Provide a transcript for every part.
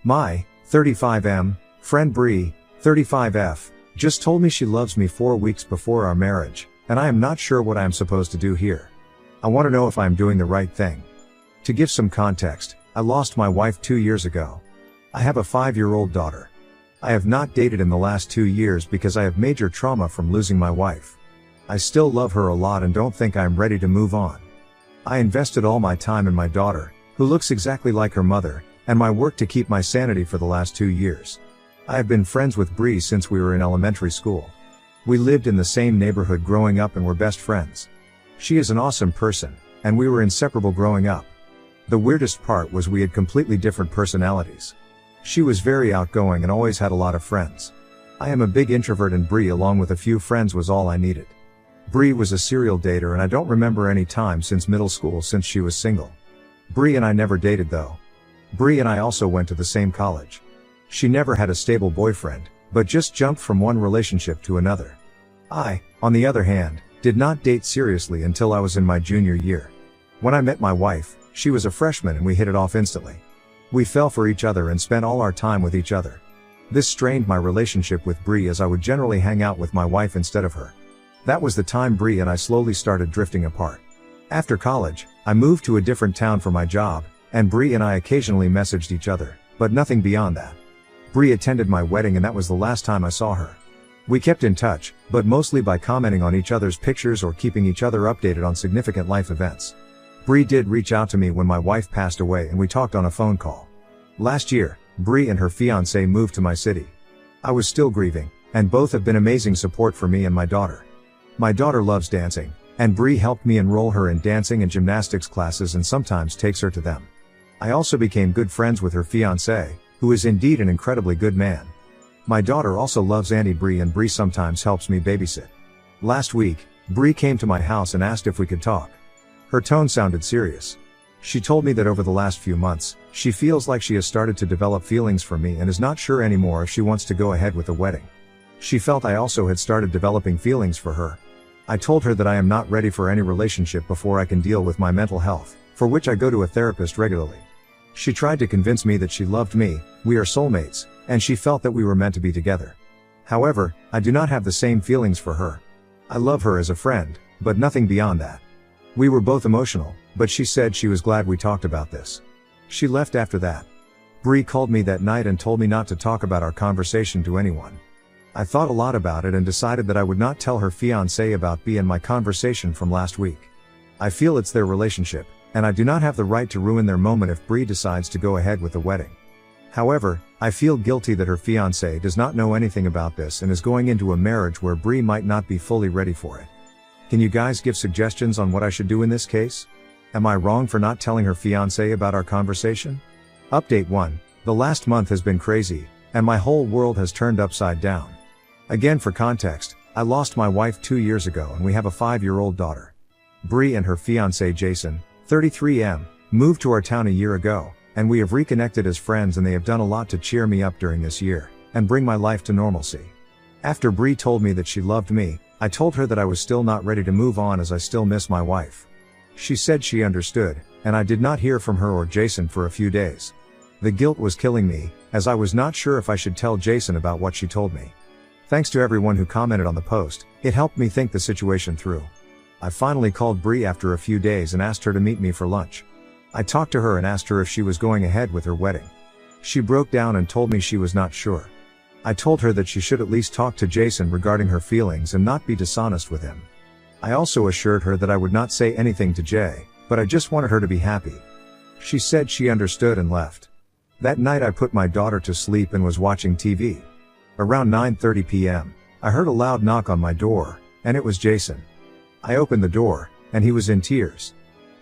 My 35M friend Bree, 35F, just told me she loves me 4 weeks before our marriage, and I am not sure what I am supposed to do here. I want to know if I am doing the right thing. To give some context, I lost my wife 2 years ago. I have a 5-year-old daughter. I have not dated in the last 2 years because I have major trauma from losing my wife. I still love her a lot and don't think I am ready to move on. I invested all my time in my daughter, who looks exactly like her mother, and my work to keep my sanity for the last 2 years. I have been friends with Bree since we were in elementary school. We lived in the same neighborhood growing up and were best friends. She is an awesome person, and we were inseparable growing up. The weirdest part was we had completely different personalities. She was very outgoing and always had a lot of friends. I am a big introvert and Bree along with a few friends was all I needed. Bree was a serial dater and I don't remember any time since middle school since she was single. Bree and I never dated though. Bree and I also went to the same college. She never had a stable boyfriend, but just jumped from one relationship to another. I, on the other hand, did not date seriously until I was in my junior year. When I met my wife, she was a freshman and we hit it off instantly. We fell for each other and spent all our time with each other. This strained my relationship with Bree as I would generally hang out with my wife instead of her. That was the time Bree and I slowly started drifting apart. After college, I moved to a different town for my job, and Bree and I occasionally messaged each other, but nothing beyond that. Bree attended my wedding and that was the last time I saw her. We kept in touch, but mostly by commenting on each other's pictures or keeping each other updated on significant life events. Bree did reach out to me when my wife passed away and we talked on a phone call. Last year, Bree and her fiancé moved to my city. I was still grieving, and both have been amazing support for me and my daughter. My daughter loves dancing, and Bree helped me enroll her in dancing and gymnastics classes and sometimes takes her to them. I also became good friends with her fiancé, who is indeed an incredibly good man. My daughter also loves Auntie Bree and Bree sometimes helps me babysit. Last week, Bree came to my house and asked if we could talk. Her tone sounded serious. She told me that over the last few months, she feels like she has started to develop feelings for me and is not sure anymore if she wants to go ahead with the wedding. She felt I also had started developing feelings for her. I told her that I am not ready for any relationship before I can deal with my mental health, for which I go to a therapist regularly. She tried to convince me that she loved me, we are soulmates, and she felt that we were meant to be together. However, I do not have the same feelings for her. I love her as a friend, but nothing beyond that. We were both emotional, but she said she was glad we talked about this. She left after that. Bree called me that night and told me not to talk about our conversation to anyone. I thought a lot about it and decided that I would not tell her fiancé about Bree and my conversation from last week. I feel it's their relationship, and I do not have the right to ruin their moment if Bree decides to go ahead with the wedding. However, I feel guilty that her fiancé does not know anything about this and is going into a marriage where Bree might not be fully ready for it. Can you guys give suggestions on what I should do in this case? Am I wrong for not telling her fiancé about our conversation? Update 1. The last month has been crazy, and my whole world has turned upside down. Again for context, I lost my wife 2 years ago and we have a 5-year-old daughter. Bree and her fiancé Jason, 33M, moved to our town a year ago, and we have reconnected as friends and they have done a lot to cheer me up during this year, and bring my life to normalcy. After Bree told me that she loved me, I told her that I was still not ready to move on as I still miss my wife. She said she understood, and I did not hear from her or Jason for a few days. The guilt was killing me, as I was not sure if I should tell Jason about what she told me. Thanks to everyone who commented on the post, it helped me think the situation through. I finally called Bree after a few days and asked her to meet me for lunch. I talked to her and asked her if she was going ahead with her wedding. She broke down and told me she was not sure. I told her that she should at least talk to Jason regarding her feelings and not be dishonest with him. I also assured her that I would not say anything to Jay, but I just wanted her to be happy. She said she understood and left. That night I put my daughter to sleep and was watching TV. Around 9:30 p.m., I heard a loud knock on my door, and it was Jason. I opened the door, and he was in tears.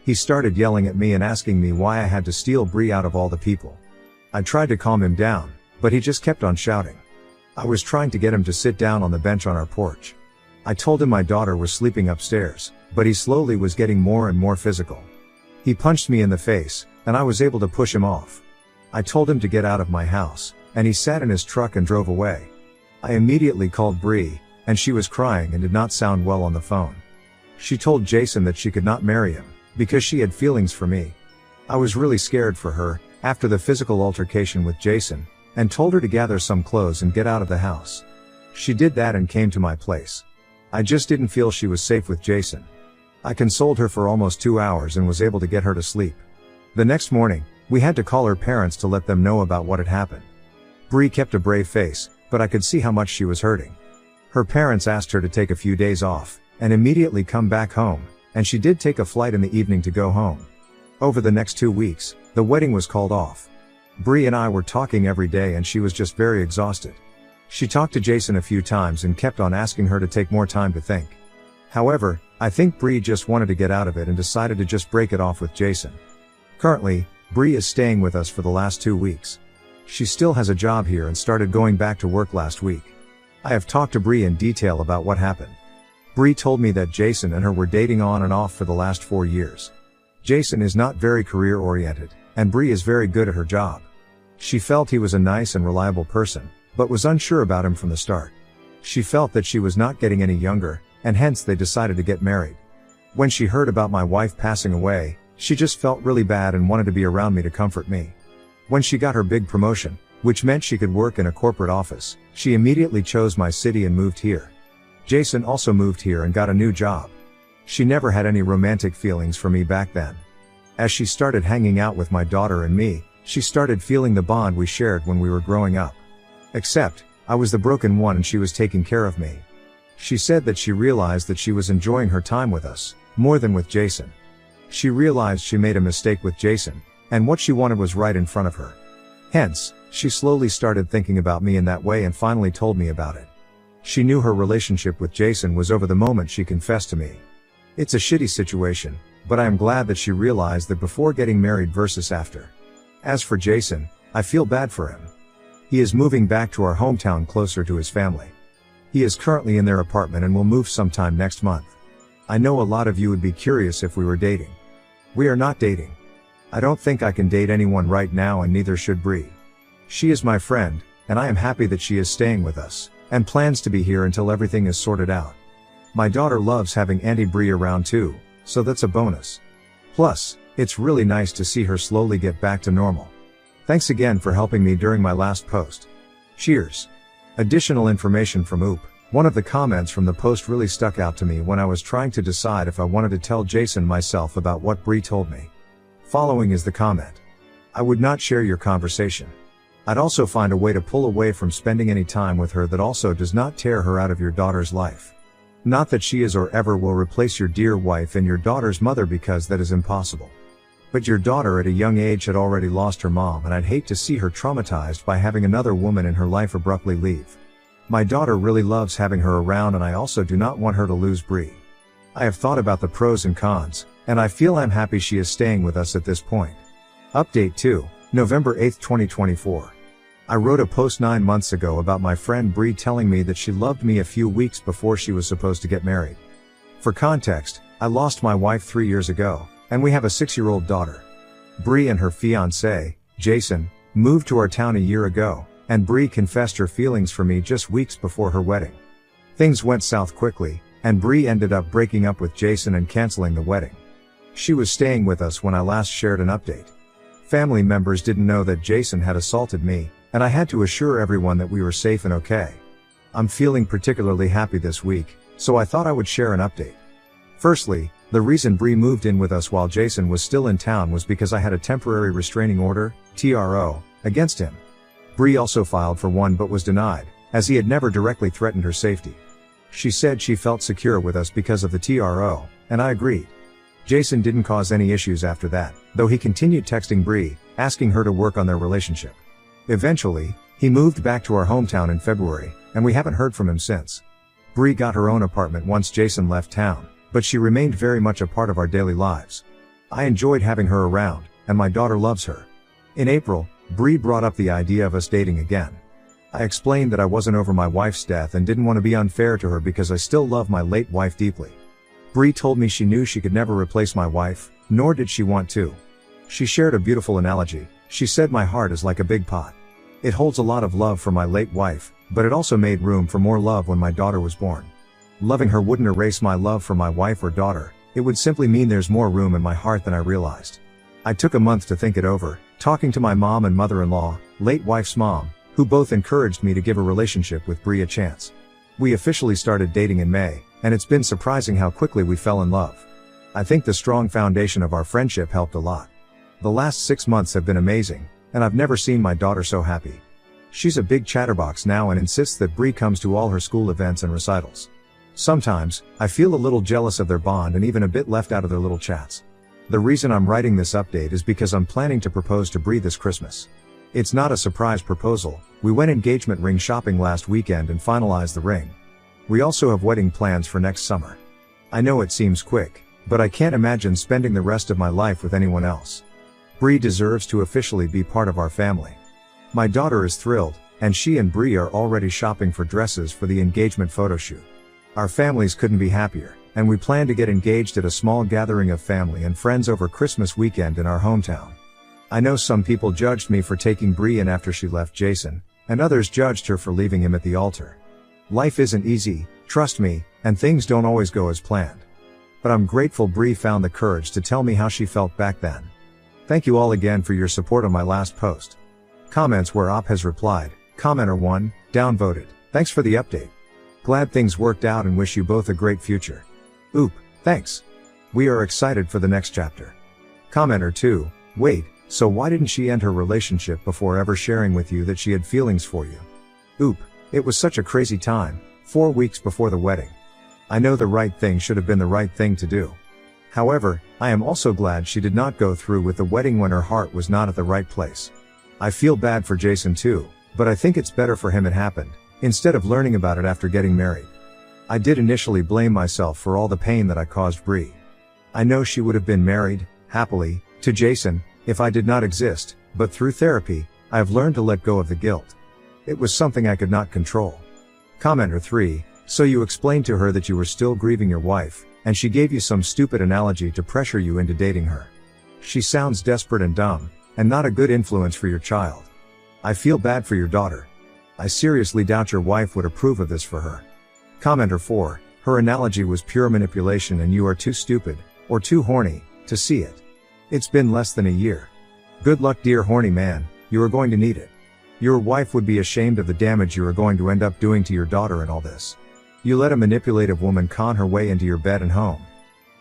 He started yelling at me and asking me why I had to steal Bree out of all the people. I tried to calm him down, but he just kept on shouting. I was trying to get him to sit down on the bench on our porch. I told him my daughter was sleeping upstairs, but he slowly was getting more and more physical. He punched me in the face, and I was able to push him off. I told him to get out of my house, and he sat in his truck and drove away. I immediately called Bree, and she was crying and did not sound well on the phone. She told Jason that she could not marry him, because she had feelings for me. I was really scared for her, after the physical altercation with Jason, and told her to gather some clothes and get out of the house. She did that and came to my place. I just didn't feel she was safe with Jason. I consoled her for almost 2 hours and was able to get her to sleep. The next morning, we had to call her parents to let them know about what had happened. Bree kept a brave face, but I could see how much she was hurting. Her parents asked her to take a few days off, and immediately come back home, and she did take a flight in the evening to go home. Over the next 2 weeks, the wedding was called off. Bree and I were talking every day and she was just very exhausted. She talked to Jason a few times and kept on asking her to take more time to think. However, I think Bree just wanted to get out of it and decided to just break it off with Jason. Currently, Bree is staying with us for the last 2 weeks. She still has a job here and started going back to work last week. I have talked to Bree in detail about what happened. Bree told me that Jason and her were dating on and off for the last 4 years. Jason is not very career-oriented, and Bree is very good at her job. She felt he was a nice and reliable person, but was unsure about him from the start. She felt that she was not getting any younger, and hence they decided to get married. When she heard about my wife passing away, she just felt really bad and wanted to be around me to comfort me. When she got her big promotion, which meant she could work in a corporate office, she immediately chose my city and moved here. Jason also moved here and got a new job. She never had any romantic feelings for me back then. As she started hanging out with my daughter and me, she started feeling the bond we shared when we were growing up. Except, I was the broken one and she was taking care of me. She said that she realized that she was enjoying her time with us, more than with Jason. She realized she made a mistake with Jason, and what she wanted was right in front of her. Hence, she slowly started thinking about me in that way and finally told me about it. She knew her relationship with Jason was over the moment she confessed to me. It's a shitty situation, but I am glad that she realized that before getting married versus after. As for Jason, I feel bad for him. He is moving back to our hometown closer to his family. He is currently in their apartment and will move sometime next month. I know a lot of you would be curious if we were dating. We are not dating. I don't think I can date anyone right now and neither should Bree. She is my friend, and I am happy that she is staying with us, and plans to be here until everything is sorted out. My daughter loves having Auntie Bree around too, so that's a bonus. Plus, it's really nice to see her slowly get back to normal. Thanks again for helping me during my last post. Cheers. Additional information from Oop. One of the comments from the post really stuck out to me when I was trying to decide if I wanted to tell Jason myself about what Bree told me. Following is the comment. I would not share your conversation. I'd also find a way to pull away from spending any time with her that also does not tear her out of your daughter's life. Not that she is or ever will replace your dear wife and your daughter's mother because that is impossible. But your daughter at a young age had already lost her mom and I'd hate to see her traumatized by having another woman in her life abruptly leave. My daughter really loves having her around and I also do not want her to lose Bree. I have thought about the pros and cons, and I feel I'm happy she is staying with us at this point. Update 2, November 8, 2024. I wrote a post 9 months ago about my friend Bree telling me that she loved me a few weeks before she was supposed to get married. For context, I lost my wife 3 years ago, and we have a 6-year-old daughter. Bree and her fiancé, Jason, moved to our town a year ago, and Bree confessed her feelings for me just weeks before her wedding. Things went south quickly, and Bree ended up breaking up with Jason and canceling the wedding. She was staying with us when I last shared an update. Family members didn't know that Jason had assaulted me, and I had to assure everyone that we were safe and okay. I'm feeling particularly happy this week, so I thought I would share an update. Firstly, the reason Bree moved in with us while Jason was still in town was because I had a temporary restraining order, TRO, against him. Bree also filed for one but was denied, as he had never directly threatened her safety. She said she felt secure with us because of the TRO, and I agreed. Jason didn't cause any issues after that, though he continued texting Bree, asking her to work on their relationship. Eventually, he moved back to our hometown in February, and we haven't heard from him since. Bree got her own apartment once Jason left town, but she remained very much a part of our daily lives. I enjoyed having her around, and my daughter loves her. In April, Bree brought up the idea of us dating again. I explained that I wasn't over my wife's death and didn't want to be unfair to her because I still love my late wife deeply. Bree told me she knew she could never replace my wife, nor did she want to. She shared a beautiful analogy. She said my heart is like a big pot. It holds a lot of love for my late wife, but it also made room for more love when my daughter was born. Loving her wouldn't erase my love for my wife or daughter, it would simply mean there's more room in my heart than I realized. I took a month to think it over, talking to my mom and mother-in-law, late wife's mom, who both encouraged me to give a relationship with Bree a chance. We officially started dating in May, and it's been surprising how quickly we fell in love. I think the strong foundation of our friendship helped a lot. The last 6 months have been amazing, and I've never seen my daughter so happy. She's a big chatterbox now and insists that Bree comes to all her school events and recitals. Sometimes, I feel a little jealous of their bond and even a bit left out of their little chats. The reason I'm writing this update is because I'm planning to propose to Bree this Christmas. It's not a surprise proposal. We went engagement ring shopping last weekend and finalized the ring. We also have wedding plans for next summer. I know it seems quick, but I can't imagine spending the rest of my life with anyone else. Bree deserves to officially be part of our family. My daughter is thrilled, and she and Bree are already shopping for dresses for the engagement photo shoot. Our families couldn't be happier, and we plan to get engaged at a small gathering of family and friends over Christmas weekend in our hometown. I know some people judged me for taking Bree in after she left Jason, and others judged her for leaving him at the altar. Life isn't easy, trust me, and things don't always go as planned. But I'm grateful Bree found the courage to tell me how she felt back then. Thank you all again for your support on my last post. Comments where Op has replied, Commenter 1, downvoted, thanks for the update. Glad things worked out and wish you both a great future. Oop, thanks. We are excited for the next chapter. Commenter 2, wait, so why didn't she end her relationship before ever sharing with you that she had feelings for you? Oop, it was such a crazy time, 4 weeks before the wedding. I know the right thing should have been the right thing to do. However, I am also glad she did not go through with the wedding when her heart was not at the right place. I feel bad for Jason too, but I think it's better for him it happened, instead of learning about it after getting married. I did initially blame myself for all the pain that I caused Bree. I know she would have been married, happily, to Jason, if I did not exist, but through therapy, I have learned to let go of the guilt. It was something I could not control. Commenter 3, so you explained to her that you were still grieving your wife, and she gave you some stupid analogy to pressure you into dating her. She sounds desperate and dumb, and not a good influence for your child. I feel bad for your daughter. I seriously doubt your wife would approve of this for her. Commenter 4, her analogy was pure manipulation and you are too stupid, or too horny, to see it. It's been less than a year. Good luck, dear horny man, you are going to need it. Your wife would be ashamed of the damage you are going to end up doing to your daughter in all this. You let a manipulative woman con her way into your bed and home.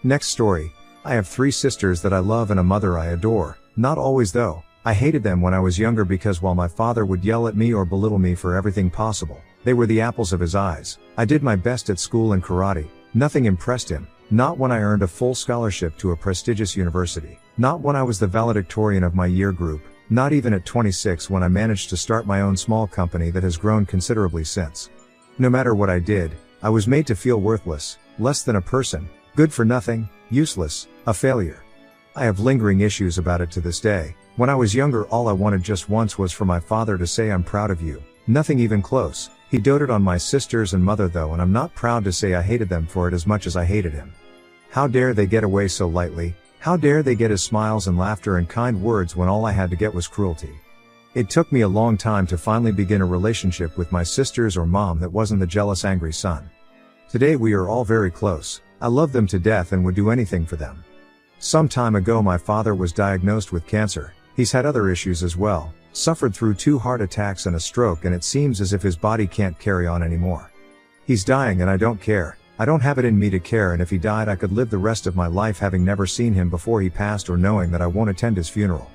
Next story, I have 3 sisters that I love and a mother I adore, not always though. I hated them when I was younger because while my father would yell at me or belittle me for everything possible, they were the apples of his eyes. I did my best at school and karate, nothing impressed him, not when I earned a full scholarship to a prestigious university, not when I was the valedictorian of my year group, not even at 26 when I managed to start my own small company that has grown considerably since. No matter what I did, I was made to feel worthless, less than a person, good for nothing, useless, a failure. I have lingering issues about it to this day. When I was younger, all I wanted just once was for my father to say I'm proud of you. Nothing even close. He doted on my sisters and mother though, and I'm not proud to say I hated them for it as much as I hated him. How dare they get away so lightly? How dare they get his smiles and laughter and kind words when all I had to get was cruelty? It took me a long time to finally begin a relationship with my sisters or mom that wasn't the jealous, angry son. Today we are all very close. I love them to death and would do anything for them. Some time ago my father was diagnosed with cancer. He's had other issues as well, suffered through 2 heart attacks and a stroke, and it seems as if his body can't carry on anymore. He's dying and I don't care. I don't have it in me to care, and if he died I could live the rest of my life having never seen him before he passed or knowing that I won't attend his funeral.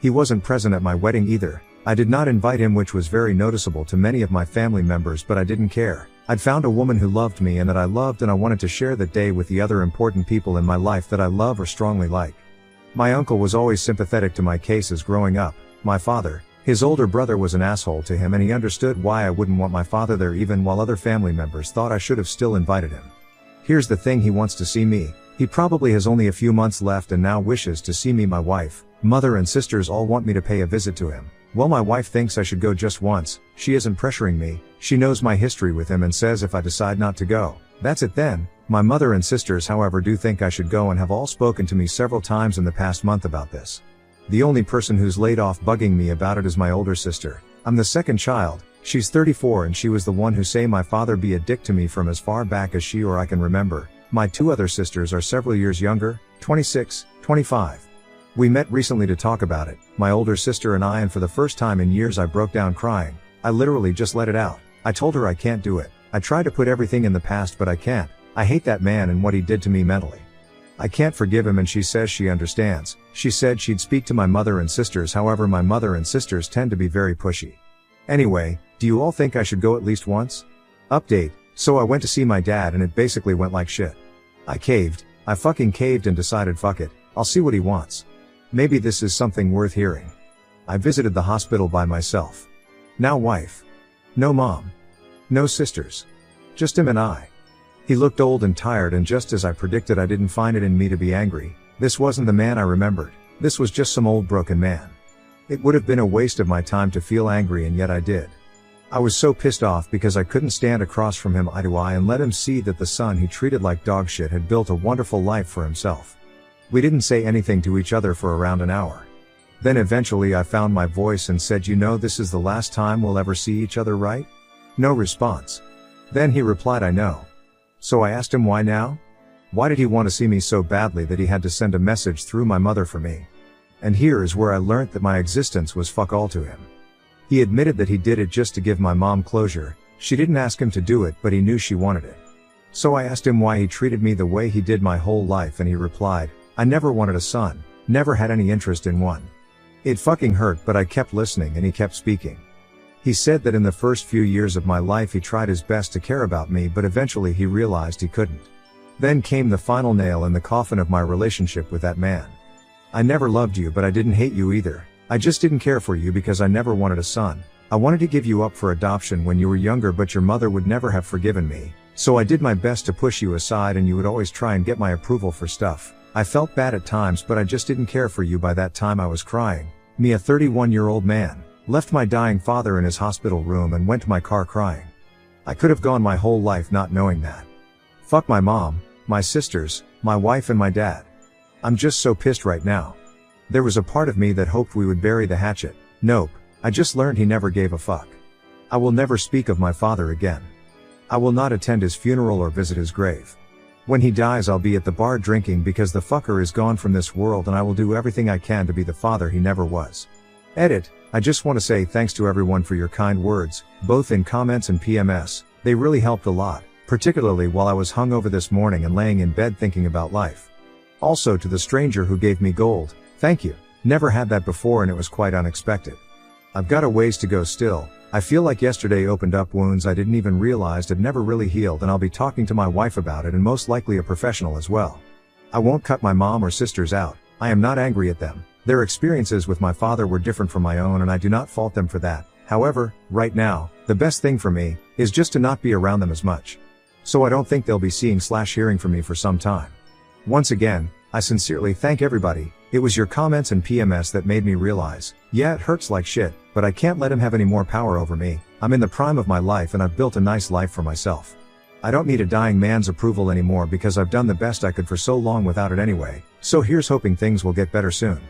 He wasn't present at my wedding either. I did not invite him, which was very noticeable to many of my family members, but I didn't care. I'd found a woman who loved me and that I loved, and I wanted to share that day with the other important people in my life that I love or strongly like. My uncle was always sympathetic to my cases growing up. My father, his older brother, was an asshole to him, and he understood why I wouldn't want my father there even while other family members thought I should have still invited him. Here's the thing, he wants to see me. He probably has only a few months left and now wishes to see me. My wife, mother and sisters all want me to pay a visit to him. Well, my wife thinks I should go just once. She isn't pressuring me. She knows my history with him and says if I decide not to go, that's it then. My mother and sisters, however, do think I should go and have all spoken to me several times in the past month about this. The only person who's laid off bugging me about it is my older sister. I'm the second child. She's 34 and she was the one who say my father be a dick to me from as far back as she or I can remember. My 2 other sisters are several years younger, 26, 25. We met recently to talk about it, my older sister and I, and for the first time in years I broke down crying. I literally just let it out. I told her I can't do it. I try to put everything in the past but I can't. I hate that man and what he did to me mentally. I can't forgive him and she says she understands. She said she'd speak to my mother and sisters, however my mother and sisters tend to be very pushy. Anyway, do you all think I should go at least once? Update, so I went to see my dad and it basically went like shit. I caved. I fucking caved and decided fuck it, I'll see what he wants. Maybe this is something worth hearing. I visited the hospital by myself. Now wife. No mom. No sisters. Just him and I. He looked old and tired and just as I predicted I didn't find it in me to be angry. This wasn't the man I remembered. This was just some old broken man. It would have been a waste of my time to feel angry and yet I did. I was so pissed off because I couldn't stand across from him eye to eye and let him see that the son he treated like dog shit had built a wonderful life for himself. We didn't say anything to each other for around an hour. Then eventually I found my voice and said, you know, this is the last time we'll ever see each other, right? No response. Then he replied, I know. So I asked him why now? Why did he want to see me so badly that he had to send a message through my mother for me? And here is where I learnt that my existence was fuck all to him. He admitted that he did it just to give my mom closure. She didn't ask him to do it, but he knew she wanted it. So I asked him why he treated me the way he did my whole life and he replied, I never wanted a son, never had any interest in one. It fucking hurt, but I kept listening and he kept speaking. He said that in the first few years of my life he tried his best to care about me, but eventually he realized he couldn't. Then came the final nail in the coffin of my relationship with that man. I never loved you, but I didn't hate you either. I just didn't care for you because I never wanted a son. I wanted to give you up for adoption when you were younger, but your mother would never have forgiven me. So I did my best to push you aside and you would always try and get my approval for stuff. I felt bad at times, but I just didn't care for you. By that time I was crying. Me, a 31-year-old man, left my dying father in his hospital room and went to my car crying. I could have gone my whole life not knowing that. Fuck my mom, my sisters, my wife and my dad. I'm just so pissed right now. There was a part of me that hoped we would bury the hatchet. Nope, I just learned he never gave a fuck. I will never speak of my father again. I will not attend his funeral or visit his grave. When he dies I'll be at the bar drinking because the fucker is gone from this world and I will do everything I can to be the father he never was. Edit, I just want to say thanks to everyone for your kind words, both in comments and PMS, they really helped a lot, particularly while I was hungover this morning and laying in bed thinking about life. Also to the stranger who gave me gold, thank you, never had that before and it was quite unexpected. I've got a ways to go still. I feel like yesterday opened up wounds I didn't even realize had never really healed, and I'll be talking to my wife about it and most likely a professional as well. I won't cut my mom or sisters out. I am not angry at them. Their experiences with my father were different from my own and I do not fault them for that. However, right now, the best thing for me is just to not be around them as much. So I don't think they'll be seeing/hearing from me for some time. Once again, I sincerely thank everybody. It was your comments and PMS that made me realize, yeah, it hurts like shit, but I can't let him have any more power over me. I'm in the prime of my life and I've built a nice life for myself. I don't need a dying man's approval anymore because I've done the best I could for so long without it anyway, so here's hoping things will get better soon.